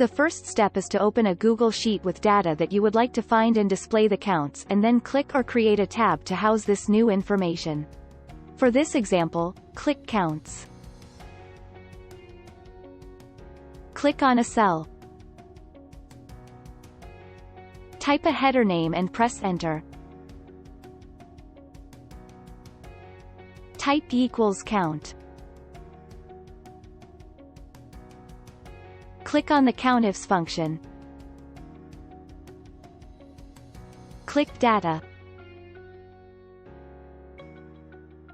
The first step is to open a Google Sheet with data that you would like to find and display the counts, and then click or create a tab to house this new information. For this example, click Counts. Click on a cell. Type a header name and press Enter. Type equals count. Click on the COUNTIFs function. Click Data.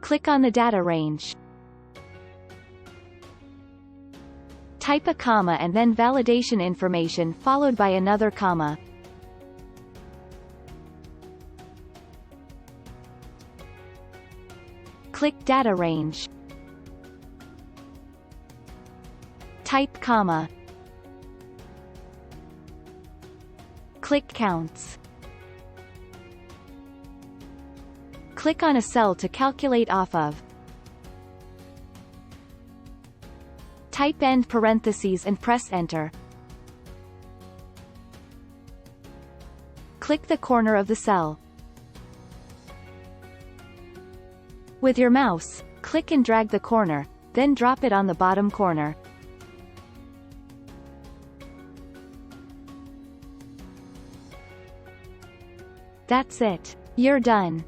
Click on the data range. Type a comma and then validation information followed by another comma. Click Data Range. Type comma. Click Counts. Click on a cell to calculate off of. Type end parentheses and press Enter. Click the corner of the cell. With your mouse, click and drag the corner, then drop it on the bottom corner. That's it. You're done.